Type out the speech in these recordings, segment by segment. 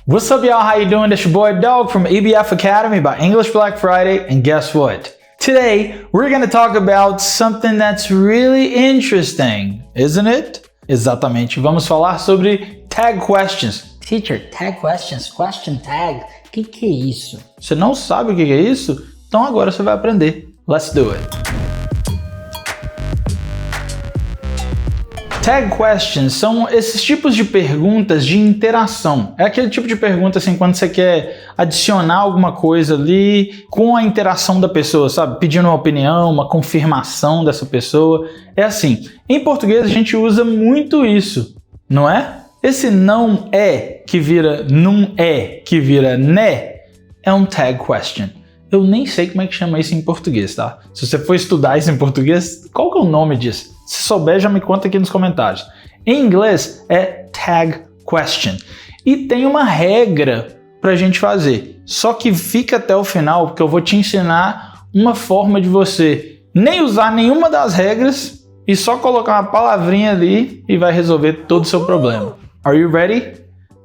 What's up, y'all? How you doing? It's your boy Dog from ABF Academy by English Black Friday, and guess what? Today, we're going to talk about something that's really interesting, isn't it? Exatamente. Vamos falar sobre tag questions. Teacher, tag questions, question tag. Que é isso? Você não sabe o que é isso? Então agora você vai aprender. Let's do it. Tag questions são esses tipos de perguntas de interação. É aquele tipo de pergunta assim, quando você quer adicionar alguma coisa ali com a interação da pessoa, sabe? Pedindo uma opinião, uma confirmação dessa pessoa. É assim. Em português a gente usa muito isso, não é? Esse não é que vira não é que vira né é um tag question. Eu nem sei como é que chama isso em português, tá? Se você for estudar isso em português, qual que é o nome disso? Se souber, já me conta aqui nos comentários. Em inglês é tag question. E tem uma regra pra gente fazer. Só que fica até o final, porque eu vou te ensinar uma forma de você nem usar nenhuma das regras e só colocar uma palavrinha ali e vai resolver todo o seu problema. Are you ready?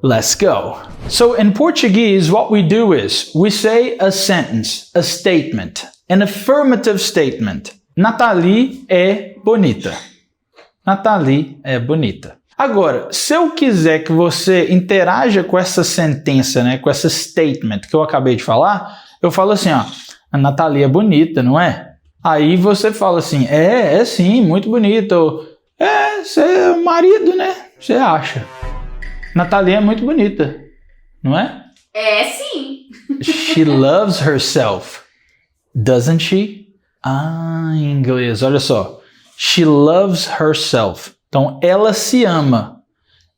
Let's go. So in Portuguese, what we do is we say a sentence, a statement, an affirmative statement. Nathalie é bonita. Nathalie é bonita. Agora, se eu quiser que você interaja com essa sentença, né, com essa statement que eu acabei de falar, eu falo assim, ó, a Nathalie é bonita, não é? Aí você fala assim, é sim, muito bonita. Ou, você é o marido, né? Você acha. Nathalie é muito bonita, não é? É sim. She loves herself, doesn't she? Em inglês, olha só. She loves herself. Então, ela se ama.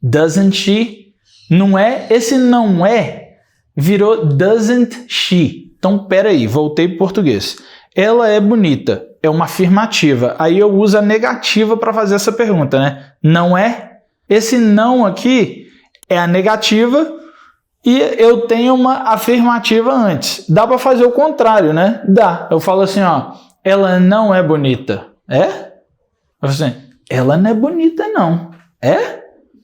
Doesn't she? Não é? Esse não é virou doesn't she. Então, peraí, voltei para o português. Ela é bonita. É uma afirmativa. Aí eu uso a negativa para fazer essa pergunta, né? Não é? Esse não aqui é a negativa e eu tenho uma afirmativa antes. Dá para fazer o contrário, né? Dá. Eu falo assim, ó. Ela não é bonita. É? Eu falo assim, ela não é bonita, não. É?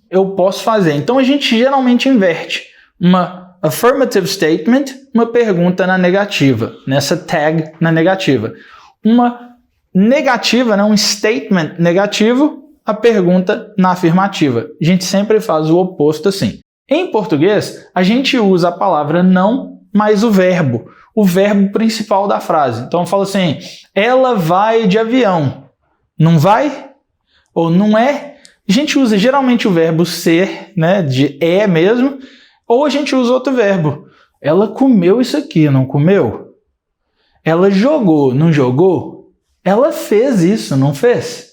Eu posso fazer. Então a gente geralmente inverte uma affirmative statement, uma pergunta na negativa, nessa tag na negativa. Uma negativa, né? Um statement negativo, a pergunta na afirmativa. A gente sempre faz o oposto assim. Em português, a gente usa a palavra não mais o verbo principal da frase. Então eu falo assim, ela vai de avião. Não vai? Ou não é? A gente usa geralmente o verbo ser, né, de é mesmo, ou a gente usa outro verbo. Ela comeu isso aqui, não comeu? Ela jogou, não jogou? Ela fez isso, não fez?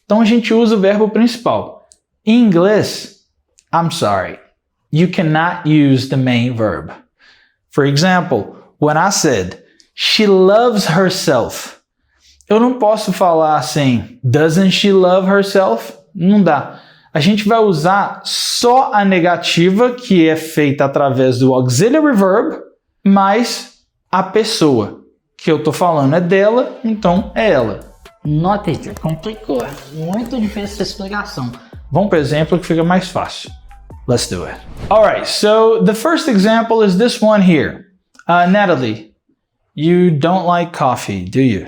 Então a gente usa o verbo principal. Em inglês, I'm sorry, you cannot use the main verb. For example, when I said, she loves herself, eu não posso falar assim, doesn't she love herself? Não dá. A gente vai usar só a negativa, que é feita através do auxiliary verb, mais a pessoa que eu tô falando é dela, então é ela. Não, teacher, complicou. Muito difícil essa explicação. Vamos para o exemplo que fica mais fácil. Let's do it. Alright, so the first example is this one here. Natalie, you don't like coffee, do you?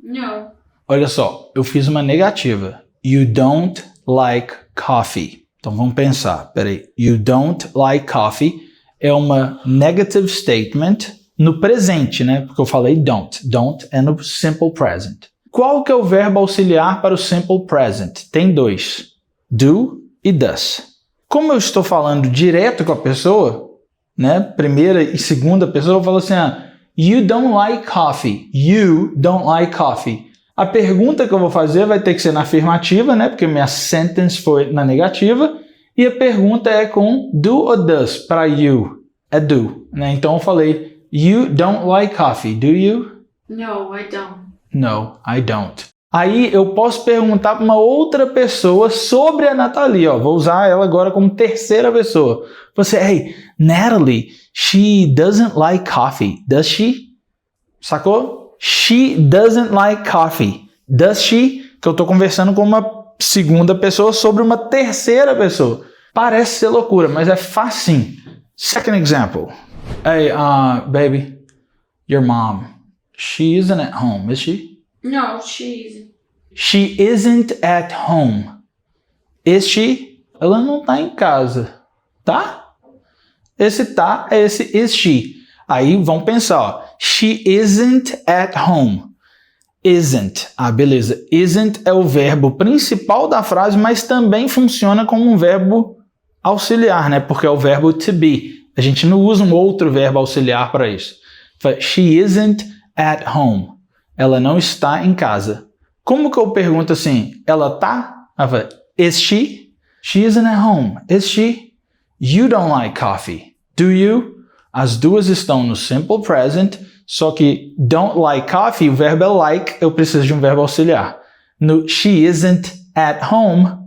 No. Olha só, eu fiz uma negativa. You don't like coffee. Então vamos pensar, peraí. You don't like coffee é uma negative statement no presente, né? Porque eu falei don't. Don't é no simple present. Qual que é o verbo auxiliar para o simple present? Tem dois. Do e does. Como eu estou falando direto com a pessoa, né? Primeira e segunda pessoa, eu falo assim, you don't like coffee. You don't like coffee. A pergunta que eu vou fazer vai ter que ser na afirmativa, né? Porque minha sentence foi na negativa. E a pergunta é com do ou does para you. É do, né? Então eu falei, you don't like coffee, do you? No, I don't. No, I don't. Aí eu posso perguntar para uma outra pessoa sobre a Nathalie, ó. Vou usar ela agora como terceira pessoa. Você, hey, Natalie, she doesn't like coffee, does she? Sacou? She doesn't like coffee, does she? Que eu tô conversando com uma segunda pessoa sobre uma terceira pessoa. Parece ser loucura, mas é facinho. Second example. Hey, baby, your mom, she isn't at home, is she? No, she isn't. She isn't at home. Is she? Ela não tá em casa, tá? Esse tá é esse is she. Aí vamos pensar, ó. She isn't at home. Isn't. Ah, beleza. Isn't é o verbo principal da frase, mas também funciona como um verbo auxiliar, né? Porque é o verbo to be. A gente não usa um outro verbo auxiliar para isso. She isn't at home. Ela não está em casa. Como que eu pergunto assim? Ela tá? Is she? She isn't at home. Is she? You don't like coffee, do you? As duas estão no simple present, só que don't like coffee, o verbo é like, eu preciso de um verbo auxiliar. No she isn't at home,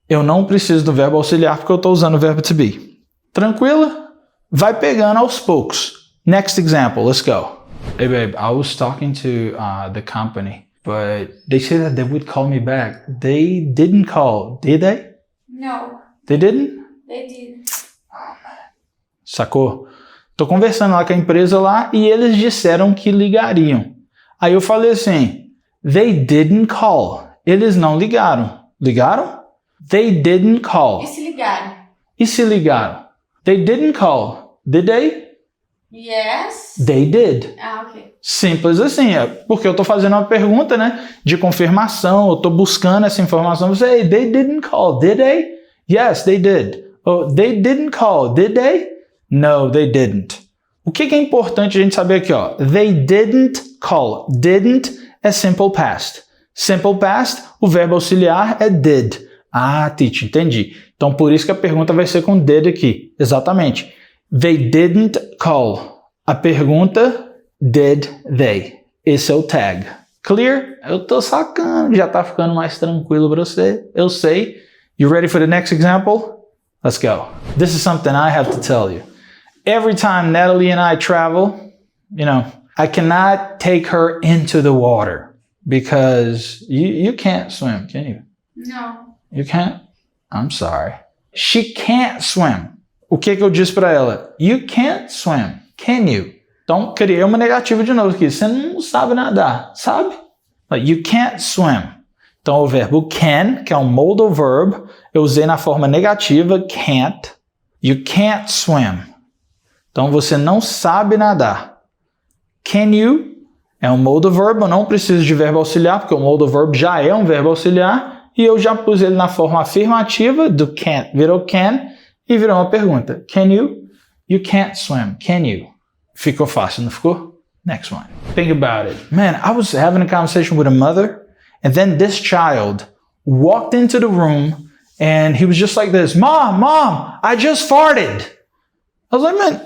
eu não preciso do verbo auxiliar porque eu estou usando o verbo to be. Tranquila? Vai pegando aos poucos. Next example, let's go. Hey babe, I was talking to the company, but they said that they would call me back. They didn't call, did they? No, They didn't? they did. Sacou? Tô conversando lá com a empresa lá e eles disseram que ligariam. Aí eu falei assim, they didn't call. Eles não ligaram. Ligaram? They didn't call. E se ligaram? E se ligaram? They didn't call. Did they? Yes. They did. Ah, ok. Simples assim, porque eu tô fazendo uma pergunta, né, de confirmação, eu tô buscando essa informação. Você, hey, they didn't call, did they? Yes, they did. Oh, they didn't call, did they? No, they didn't. O que é importante a gente saber aqui, ó? They didn't call. Didn't é simple past. Simple past, o verbo auxiliar é did. Ah, teacher, entendi. Então, por isso que a pergunta vai ser com did aqui. Exatamente. They didn't call. A pergunta, did they? Esse é o tag. Clear? Eu tô sacando, já tá ficando mais tranquilo para você. Eu sei. You ready for the next example? Let's go. This is something I have to tell you. Every time Natalie and I travel, I cannot take her into the water because you can't swim, can you? No. You can't? I'm sorry. She can't swim. O que eu disse para ela? You can't swim, can you? Então, criei uma negativa de novo aqui. Você não sabe nadar, sabe? Like, you can't swim. Então, o verbo can, que é um modal verb, eu usei na forma negativa, can't. You can't swim. Então, você não sabe nadar. Can you é um modal verb, eu não preciso de verbo auxiliar, porque o modal verb já é um verbo auxiliar, e eu já pus ele na forma afirmativa, do can't virou can, e virou uma pergunta. Can you? You can't swim. Can you? Ficou fácil, não ficou? Next one. Think about it. Man, I was having a conversation with a mother, and then this child walked into the room, and he was just like this, Mom, I just farted. I was like, man,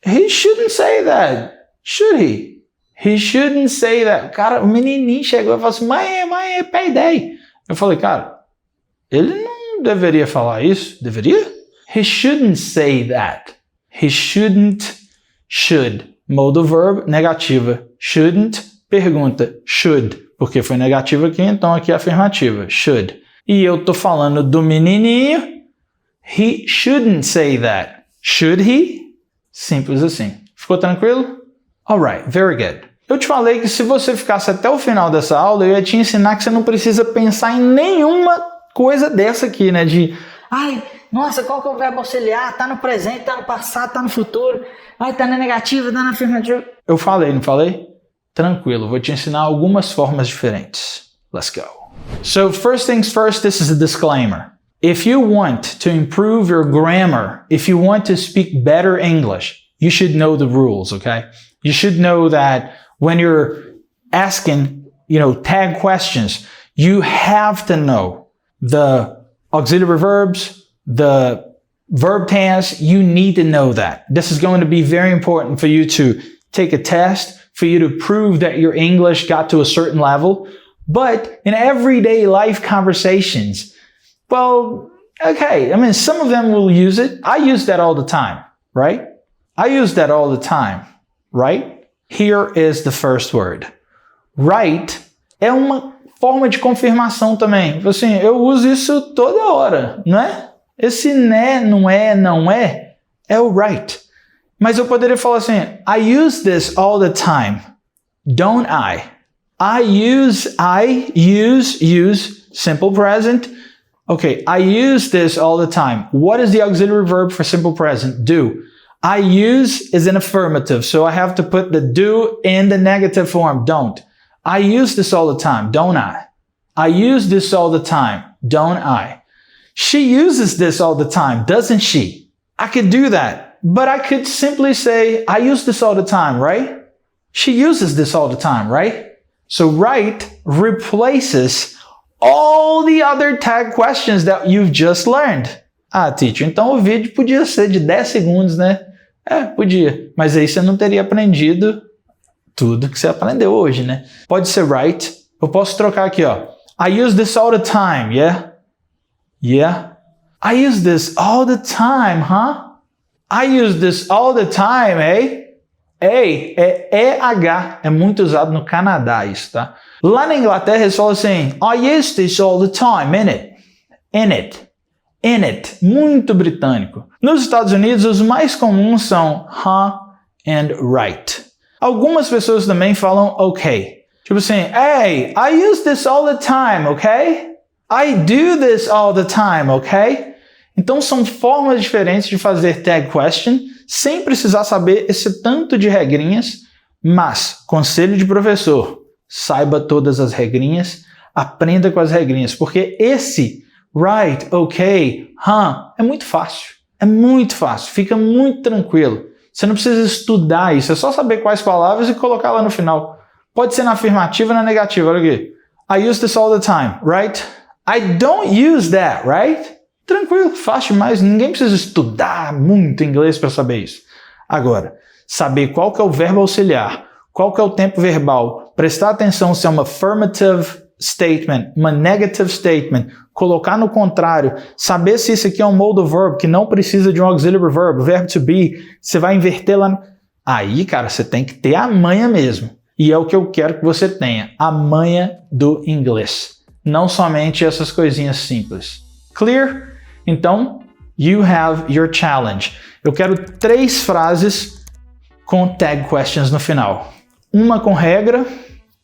he shouldn't say that, should he? He shouldn't say that. Cara, o menininho chegou e falou assim, mãe, peidei. Eu falei, cara, ele não deveria falar isso? Deveria? He shouldn't say that. He shouldn't, should. Modal verb, negativa. Shouldn't, pergunta. Should, porque foi negativa aqui, então aqui é afirmativa. Should. E eu tô falando do menininho. He shouldn't say that. Should he? Simples assim. Ficou tranquilo? Alright, very good. Eu te falei que se você ficasse até o final dessa aula, eu ia te ensinar que você não precisa pensar em nenhuma coisa dessa aqui, né? De, Ai, nossa, qual que é o verbo auxiliar? Tá no presente, tá no passado, tá no futuro. Ai, tá na negativa, tá na afirmativa. eu falei, não falei? Tranquilo, vou te ensinar algumas formas diferentes. Let's go. So first things first, this is a disclaimer. If you want to improve your grammar, if you want to speak better English, you should know the rules, okay? You should know that when you're asking, tag questions, you have to know the auxiliary verbs, the verb tense. You need to know that. This is going to be very important for you to take a test, for you to prove that your English got to a certain level. But in everyday life conversations, well, okay, some of them will use it. I use that all the time, right? I use that all the time, right? Here is the first word. Right é uma forma de confirmação também. Assim, eu uso isso toda hora, não é? Esse né, não é, é o right. Mas eu poderia falar assim, I use this all the time, don't I? I use, simple present. Okay, I use this all the time. What is the auxiliary verb for simple present? Do. I use is an affirmative, so I have to put the do in the negative form, don't. I use this all the time, don't I? I use this all the time, don't I? She uses this all the time, doesn't she? I could do that, but I could simply say, I use this all the time, right? She uses this all the time, right? So right replaces all the other tag questions that you've just learned. Ah, teacher, então o vídeo podia ser de 10 segundos, né? Podia. Mas aí você não teria aprendido tudo que você aprendeu hoje, né? Pode ser right. Eu posso trocar aqui, ó. I use this all the time, yeah? Yeah. I use this all the time, huh? I use this all the time, eh? Ei, é EH, é muito usado no Canadá isso, tá? Lá na Inglaterra eles falam assim, I use this all the time, in it, muito britânico. Nos Estados Unidos os mais comuns são and right. Algumas pessoas também falam ok. Tipo assim, hey, I use this all the time, ok? I do this all the time, ok? Então são formas diferentes de fazer tag question, sem precisar saber esse tanto de regrinhas, mas, conselho de professor, saiba todas as regrinhas, aprenda com as regrinhas, porque esse right, ok, é muito fácil, fica muito tranquilo. Você não precisa estudar isso, é só saber quais palavras e colocar lá no final. Pode ser na afirmativa ou na negativa, olha aqui. I use this all the time, right? I don't use that, right? Tranquilo, fácil demais, ninguém precisa estudar muito inglês para saber isso. Agora, saber qual que é o verbo auxiliar, qual que é o tempo verbal, prestar atenção se é uma affirmative statement, uma negative statement, colocar no contrário, saber se isso aqui é um modal verb que não precisa de um auxiliary verb, verbo to be, você vai inverter lá no... Aí, cara, você tem que ter a manha mesmo. E é o que eu quero que você tenha, a manha do inglês. Não somente essas coisinhas simples. Clear? Então, you have your challenge. Eu quero 3 frases com tag questions no final. Uma com regra,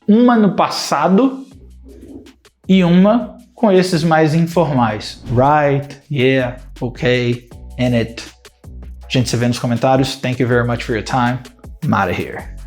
uma no passado e uma com esses mais informais. Right, yeah, okay, in it. A gente se vê nos comentários. Thank you very much for your time. I'm out of here.